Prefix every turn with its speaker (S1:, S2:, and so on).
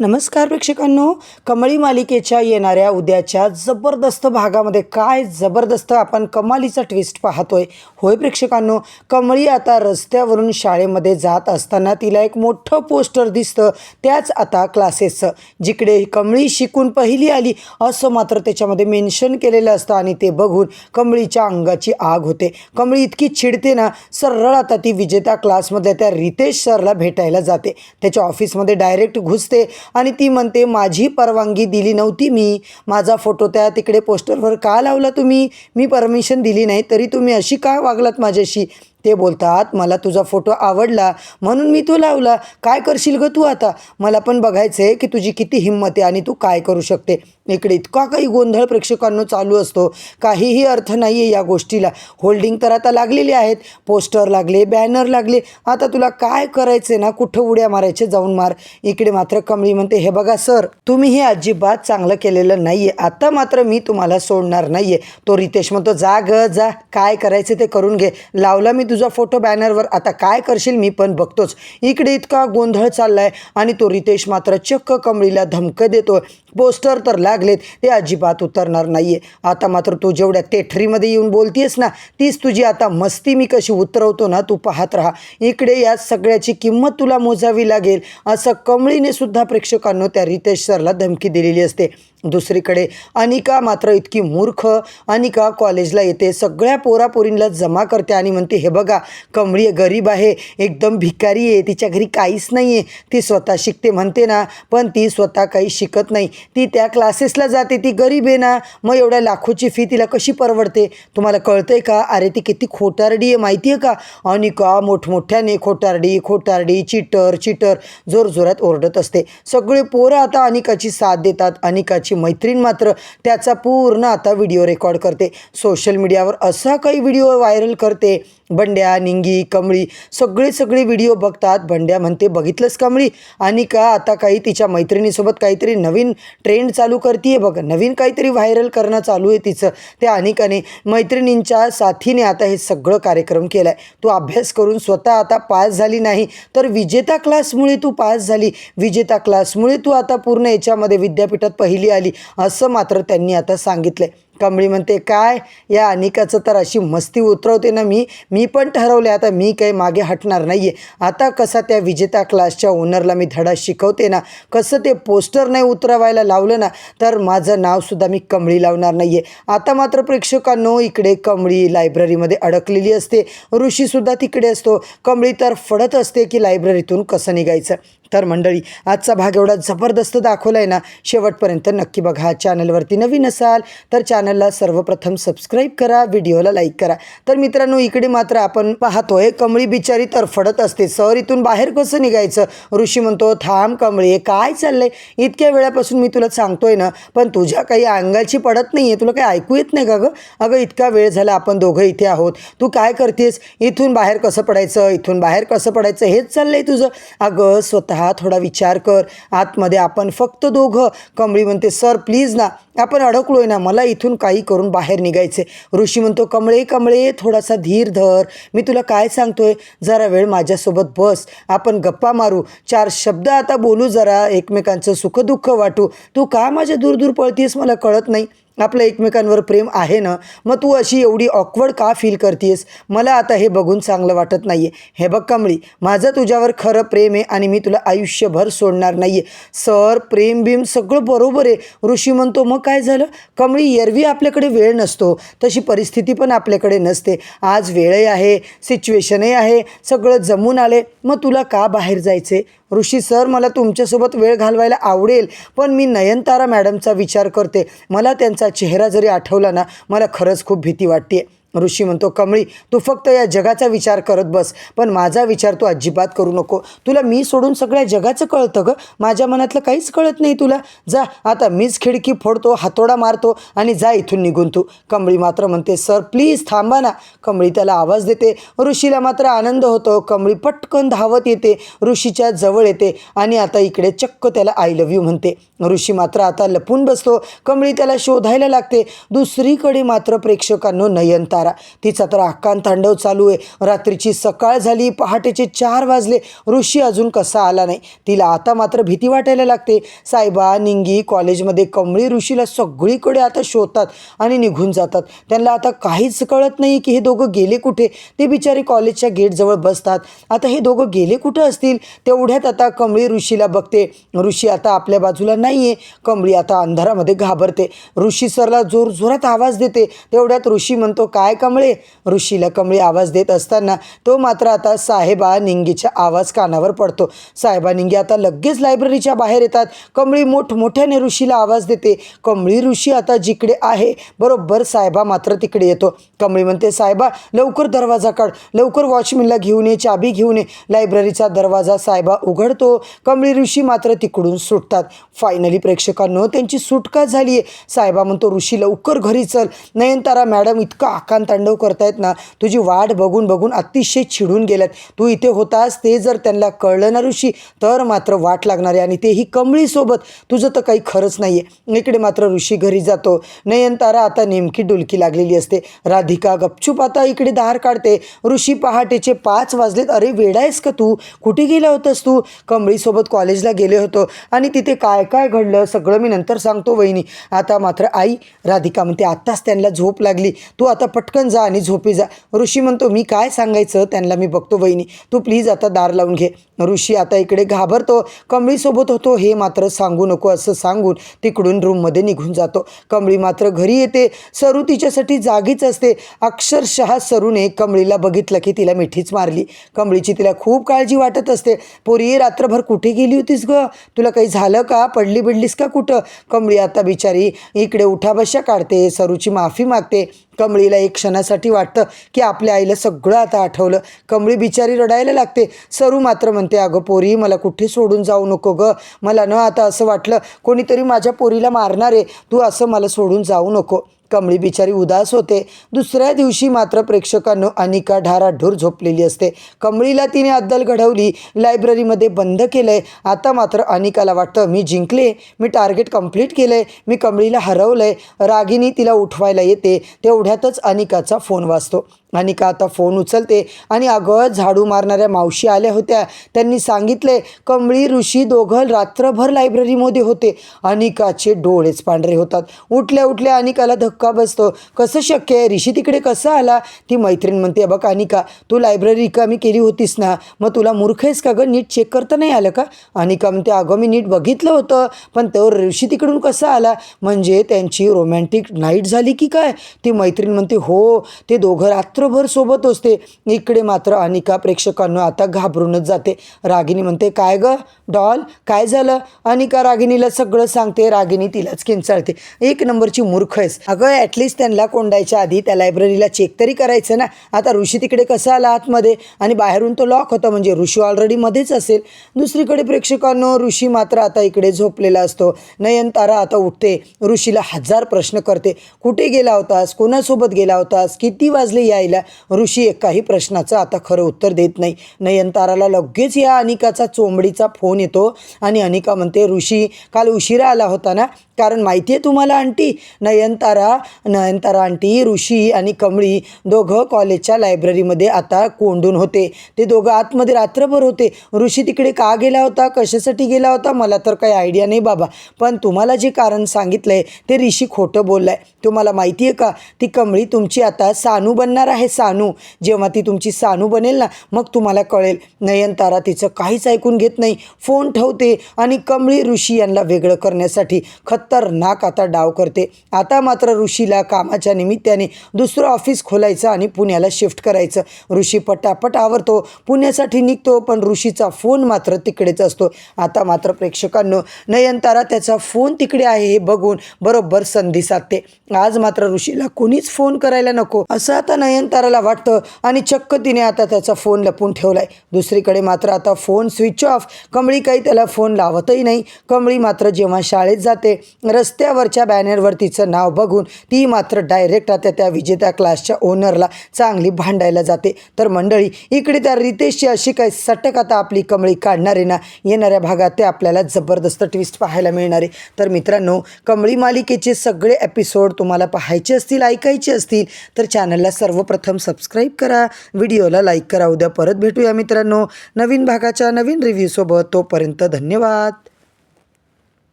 S1: नमस्कार प्रेक्षकांनो, कमळी मालिकेच्या येणाऱ्या उद्याच्या जबरदस्त भागामध्ये काय जबरदस्त आपण कमालीचा ट्विस्ट पाहतोय. होय प्रेक्षकांनो, कमळी आता रस्त्यावरून शाळेमध्ये जात असताना तिला एक मोठं पोस्टर दिसतं. त्याच आता क्लासेसचं, जिकडे कमळी शिकून पहिली आली असं मात्र त्याच्यामध्ये मेन्शन केलेलं असतं आणि ते बघून कमळीच्या अंगाची आग होते. कमळी इतकी चिडते ना, सरळ आता ती विजेता क्लासमधल्या त्या रितेश सरला भेटायला जाते. त्याच्या ऑफिसमध्ये डायरेक्ट घुसते आणि ती म्हणते, माझी परवानगी दिली नव्हती मी, माझा फोटो त्या तिकडे पोस्टरवर का लावला तुम्ही, मी परमिशन दिली नाही तरी तुम्ही अशी का वागलात माझ्याशी. ते बोलतात, मला तुझा फोटो आवडला म्हणून मी तो लावला, काय करशील ग तू आता, मला पण बघायचं आहे की तुझी किती हिंमत आहे आणि तू काय करू शकते. इकडे इतका काही गोंधळ प्रेक्षकांनो चालू असतो, काहीही अर्थ नाही आहे या गोष्टीला. होल्डिंग तर आता लागलेली आहेत, पोस्टर लागले, बॅनर लागले, आता तुला काय करायचे ना, कुठं उड्या मारायचे जाऊन मार. इकडे मात्र कमळी म्हणते, हे बघा सर, तुम्ही हे अजिबात चांगलं केलेलं नाही आहे, आता मात्र मी तुम्हाला सोडणार नाही आहे. तो रितेश म्हणतो, जा ग जा, काय करायचं ते करून घे, लावला मी तुझा फोटो बॅनरवर, आता काय करशील मी पण बघतोच. इकडे इतका गोंधळ चाललाय आणि तो रितेश मात्र चक्क कमळीला धमक देतो, पोस्टर तर लागलेत, ते अजिबात उतरणार नाहीये. आता मात्र तू जेवढ्या तेठरीमध्ये येऊन बोलतीयस ना, तीच तुझी आता मस्ती मी कशी उतरवतो ना, तू पाहत राहा. इकडे या सगळ्याची किंमत तुला मोजावी लागेल, असं कमळीने सुद्धा प्रेक्षकांनो त्या रितेश सरला धमकी दिलेली असते. दुसरीकडे अनिका मात्र इतकी मूर्ख, अनिका कॉलेजला येते, सगळ्या पोरापोरींना जमा करते आणि म्हणते, हे बघा, कमळी गरीब आहे, एकदम भिकारी आहे, तिच्या घरी काहीच नाही आहे, ती स्वतः शिकते म्हणते ना, पण ती स्वतः काही शिकत नाही, ती त्या क्लासेसला जाते, ती गरीब आहे ना, मग एवढ्या लाखोची फी तिला कशी परवडते. तुम्हाला कळतंय का, अरे ती किती खोटारडी आहे माहिती आहे का. अनिका मोठमोठ्याने खोटारडी खोटारडी, चिटर चिटर जोरजोरात ओरडत असते. सगळे पोरं आता अनिकाची साथ देतात. अनिकाची मैत्रीण मात्र त्याचा पूर्ण आता व्हिडिओ रेकॉर्ड करते, सोशल मीडियावर असा काही व्हिडिओ व्हायरल करते. बंड्या, निंगी, कमळी सगळे व्हिडिओ बघतात. बंड्या म्हणते, बघितलंस कमळी, अनिका आता काही तिच्या मैत्रिणीसोबत काहीतरी नवीन ट्रेंड चालू करते बघ, नवीन काहीतरी व्हायरल करणं चालू आहे तिचं. त्या अनिकाने मैत्रिणींच्या साथीने आता हे सगळं कार्यक्रम केला आहे. तू अभ्यास करून स्वतः आता पास झाली नाही, तर विजेता क्लासमुळे तू पास झाली, विजेता क्लासमुळे तू आता पूर्ण याच्यामध्ये विद्यापीठात पहिली आली, असं मात्र त्यांनी आता सांगितलं. कमळी म्हणते, काय या अनिकाचं तर अशी मस्ती उतरवते ना, मी पण ठरवले आता मी काही मागे हटणार नाही आहे. आता कसा त्या विजेता क्लासच्या ओनरला मी धडा शिकवते ना, कसं ते पोस्टर नाही उतरवायला लावलं ना, तर माझं नावसुद्धा मी कमळी लावणार नाही आहे. आता मात्र प्रेक्षकांनो, इकडे कमळी लायब्ररीमध्ये अडकलेली असते, ऋषीसुद्धा तिकडे असतो. कमळी तर फडत असते की लायब्ररीतून कसं निघायचं. तर मंडळी, आजचा भाग एवढा जबरदस्त दाखवला आहे ना, शेवटपर्यंत नक्की बघा. चॅनलवरती नवीन असाल तर चॅनलला सर्वप्रथम सबस्क्राईब करा, व्हिडिओला लाईक करा. तर मित्रांनो, इकडे मात्र आपण पाहतोय कमळी बिचारी तरफडत असते, सर इथून बाहेर कसं निघायचं. ऋषी म्हणतो, थांब कमळी, काय चाललंय, इतक्या वेळापासून मी तुला सांगतोय ना, पण तुझ्या काही अंगाची पडत नाही आहे, तुला काही ऐकू येत नाही का गं. अगं इतका वेळ झाला आपण दोघं इथे आहोत, तू काय करतेस, इथून बाहेर कसं पडायचं, इथून बाहेर कसं पडायचं, हेच चाललंय तुझं. अगं स्वतः थोडा विचार कर, आतमध्ये आपण फक्त दोघं. कमळी म्हणते, सर प्लीज ना, आपण अडकलोय ना, मला इथून काही करून बाहेर निघायचे. ऋषी म्हणतो, कमळे कमळे, थोडासा धीर धर, मी तुला काय सांगतोय, जरा वेळ माझ्यासोबत बस, आपण गप्पा मारू, 4 शब्द आता बोलू, जरा एकमेकांचं सुखदुःख वाटू. तू का माझ्या दूर पळतीयस मला कळत नाही, आपलं एकमेकांवर प्रेम आहे ना, मग तू अशी एवढी ऑकवर्ड का फील करतेस, मला आता हे बघून चांगलं वाटत नाही आहे. हे बघ कमळी, माझं तुझ्यावर खरं प्रेम आहे आणि मी तुला आयुष्यभर सोडणार नाही आहे. सर प्रेम बिम सगळं बरोबर आहे. ऋषी म्हणतो, मग काय झालं. कमळी, एरवी आपल्याकडे वेळ नसतो, तशी परिस्थिती पण आपल्याकडे नसते, आज वेळही आहे, सिच्युएशनही आहे, सगळं जमून आले, मग तुला का बाहेर जायचे. ऋषी, सर मला तुमच्यासोबत वेळ घालवायला आवडेल, पण मी नयनतारा मॅडमचा विचार करते, मला त्यांचा चेहरा जरी आठवला ना, मला खरंच खूप भीती वाटते. ऋषी म्हणतो, कमळी तू फक्त या जगाचा विचार करत बस, पण माझा विचार तू अजिबात करू नको, तुला मी सोडून सगळ्या जगाचं कळतं गं, माझ्या मनातलं काहीच कळत नाही तुला. जा आता, मीच खिडकी फोडतो, हातोडा मारतो आणि जा इथून निघून तू. कमळी मात्र म्हणते, सर प्लीज थांबा ना. कमळी त्याला आवाज देते. ऋषीला मात्र आनंद होतो. कमळी पटकन धावत येते, ऋषीच्या जवळ येते आणि आता इकडे चक्क त्याला आय लव्ह यू म्हणते. ऋषी मात्र आता लपून बसतो. कमळी त्याला शोधायला लागते. दुसरीकडे मात्र प्रेक्षकांनो, नयनतारा नयनतारा, तिचा तर आकांत तांडव चालू आहे. रात्रीची सकाळ झाली, पहाटेचे 4 वाजले, ऋषी अजून कसा आला नाही. तिला आता मात्र भीती वाटायला लागते. सायबा, निंगी कॉलेजमध्ये कमळी ऋषीला सगळीकडे आता शोधतात आणि निघून जातात. त्यांना आता काहीच कळत नाही की हे दोघं गेले कुठे. ते बिचारे कॉलेजच्या गेटजवळ बसतात. आता हे दोघं गेले कुठं असतील. तेवढ्यात आता कमळी ऋषीला बघते. ऋषी आता आपल्या बाजूला नाही आहे. कमळी आता अंधारामध्ये घाबरते. ऋषी सरला जोरजोरात आवाज देते. तेवढ्यात ऋषी म्हणतो, काय कमळे. ऋषीला कमळी आवाज देत असताना तो मात्र आता साहेबा निंगीचा आवाज कानावर पडतो. साहेबा निंगी आता लगेच लायब्ररीच्या बाहेर येतात. कमळी मोठमोठ्याने ऋषीला आवाज देते. कमळी ऋषी आता जिकडे आहे बरोबर साहेबा मात्र तिकडे येतो. कमळी म्हणते, साहेबा लवकर दरवाजा काढ, लवकर वॉचमॅनला घेऊन ये, चाबी घेऊन ये. लायब्ररीचा दरवाजा साहेबा उघडतो. कमळी ऋषी मात्र तिकडून सुटतात. फायनली प्रेक्षकांनो त्यांची सुटका झाली आहे. साहेबा म्हणतो, ऋषी लवकर घरी चल. नयनतारा मॅडम इतका आकांत तांडव करतायत ना, तुझी वाट बघून बघून अतिशय चिडून गेल्यात. तू इथे होतास ते जर त्यांना कळलं ना ऋषी, तर मात्र वाट लागणार आहे, आणि तेही कमळीसोबत. तुझं तर काही खरंच नाही आहे. इकडे मात्र ऋषी घरी जातो. नयनतारा आता नेमकी डुलकी लागलेली असते. राधिका गपचूप आता इकडे दार काढते. ऋषी पहाटेचे 5 वाजलेत. अरे वेडायस का तू, कुठे गेला होतास तू. कमळीसोबत कॉलेजला गेले होतो आणि तिथे काय काय घडलं सगळं मी नंतर सांगतो वहिनी. आता मात्र आई. राधिका म्हणते, आत्ताच त्यांना झोप लागली, तू आता पटकन जा आणि झोपी जा. ऋषी म्हणतो, मी काय सांगायचं त्यांना मी बघतो वहिनी, तू प्लीज आता दार लावून घे. ऋषी आता इकडे घाबरतो. कमळीसोबत होतो हे मात्र सांगू नको असं सांगून तिकडून रूममध्ये निघून जातो. कमळी मात्र घरी येते. सरू तिच्यासाठी जागीच असते. अक्षरशः सरूने कमळीला बघितलं की तिला मिठीच मारली. कमळीची तिला खूप काळजी वाटत असते. पोरी रात्रभर कुठे गेली होतीस ग, तुला काही झालं का, पडली बिडलीस का कुठं. कमळी आता बिचारी इकडे उठाबशा काढते, सरूची माफी मागते. कमळीला एक क्षणासाठी वाटतं की आपल्या आईला सगळं आता आठवलं. कमळी बिचारी रडायला लागते. सरू मात्र म्हणते, अगं पोरी मला कुठे सोडून जाऊ नको ग, मला न आता असं वाटलं कोणीतरी माझ्या पोरीला मारणार आहे, तू असं मला सोडून जाऊ नको. कमळी बिचारी उदास होते. दुसऱ्या दिवशी मात्र प्रेक्षकांनो अनिका ढाराढूर झोपलेली असते. कमळीला तिने अद्दल घडवली, लायब्ररीमध्ये बंद केलं आहे. आता मात्र अनिकाला वाटतं मी जिंकले, मी टार्गेट कंप्लीट केलं आहे, मी कमळीला हरवलं आहे. रागिनी तिला उठवायला येते. तेवढ्यातच अनिकाचा फोन वाजतो. अनिका आता फोन उचलते आणि अगं झाडू मारणाऱ्या मावशी आल्या होत्या. त्यांनी सांगितले कमळी ऋषी दोघं रात्रभर लायब्ररीमध्ये होते. अनिकाचे डोळेच पांढरे होतात. उठल्या उठल्या अनिकाला धक्का बसतो. कसं शक्य आहे, ऋषी तिकडे कसा आला. ती मैत्रीण म्हणते, बघ अनिका तू लायब्ररी रिकामी केली होतीस ना, मग तुला मूर्ख आहेस का गं, नीट चेक करता नाही आलं का. अनिका म्हणते, अगं मी नीट बघितलं होतं, पण तो ऋषी तिकडून कसा आला. म्हणजे त्यांची रोमॅन्टिक नाईट झाली की काय. ती मैत्रीण म्हणते, हो ते दोघं रात्रभर सोबत असते. इकडे मात्र अनिका प्रेक्षकांना आता घाबरूनच जाते. रागिनी म्हणते, काय ग डॉल काय झालं. अनिका रागिनीला सगळं सांगते. रागिनी तिलाच किंचाळते, एक नंबरची मूर्ख आहेस. अगं ॲटलिस्ट त्यांना कोंडायच्या आधी त्या लायब्ररीला चेक तरी करायचं ना. आता ऋषी तिकडे कसा आला आतमध्ये, आणि बाहेरून तो लॉक होता, म्हणजे ऋषी ऑलरेडी मध्येच असेल. दुसरीकडे प्रेक्षकांनो ऋषी मात्र आता इकडे झोपलेला असतो. नयनतारा आता उठते. ऋषीला 1000 प्रश्न करते. कुठे गेला होतास, कोणासोबत गेला होतास, किती वाजले यायला. ऋषी एकाही प्रश्नाचं आता खरं उत्तर देत नाही. नयनताराला लगेच या अनिकाचा चोंबडीचा फोन येतो आणि अनिका म्हणते, ऋषी काल उशिरा आला होता ना, कारण माहिती आहे तुम्हाला आंटी. नयनतारा आंटी, ऋषी आणि कमळी दोघं कॉलेजच्या लायब्ररीमध्ये आता कोंडून होते. ते दोघं आतमध्ये रात्रभर होते. ऋषी तिकडे का गेला होता, कशासाठी गेला होता, मला तर काही आयडिया नाही बाबा, पण तुम्हाला जे कारण सांगितलं आहे ते ऋषी खोटं बोललं आहे. तुम्हाला माहिती आहे का, ती कमळी तुमची आता सानू बनणार आहे. सानू, जेव्हा ती तुमची सानू बनेल ना, मग तुम्हाला कळेल. नयनतारा तिचं काहीच ऐकून घेत नाही. फोन ठेवते आणि कमळी ऋषी यांना वेगळं करण्यासाठी खतरनाक आता डाव करते. आता मात्र ऋषीला कामाच्या निमित्ताने दुसरं ऑफिस खोलायचं आणि पुण्याला शिफ्ट करायचं. ऋषी पटापट आवरतो, पुण्यासाठी निघतो, पण ऋषीचा फोन मात्र तिकडेच असतो. आता मात्र प्रेक्षकांनो नयनतारा त्याचा फोन तिकडे आहे हे बघून बरोबर संधी साधते. आज मात्र ऋषीला कोणीच फोन करायला नको असं आता नयनताराला वाटतं आणि चक्क तिने आता त्याचा फोन लपून ठेवलाय. दुसरीकडे मात्र आता फोन स्विच ऑफ. कमळी काही त्याला फोन लावतही नाही. कमळी मात्र जेव्हा शाळेत जाते रस्त्यावरच्या बॅनरवर तिचं नाव बघून ती मात्र डायरेक्ट आता त्या विजेत्या क्लासच्या ओनरला चांगली भांडायला जाते. तर मंडळी इकडे त्या रितेशची अशी काय सटक आता आपली कमळी काढणार आहे ना, येणाऱ्या भागात ते आपल्याला जबरदस्त ट्विस्ट पाहायला मिळणार आहे. तर मित्रांनो, कमळी मालिकेचे सगळे एपिसोड तुम्हाला पाहायचे असतील, ऐकायचे असतील तर चॅनलला सर्वप्रथम सबस्क्राईब करा, व्हिडिओला लाईक करा. उद्या परत भेटूया मित्रांनो नवीन भागाच्या नवीन रिव्ह्यूसोबत. तोपर्यंत धन्यवाद.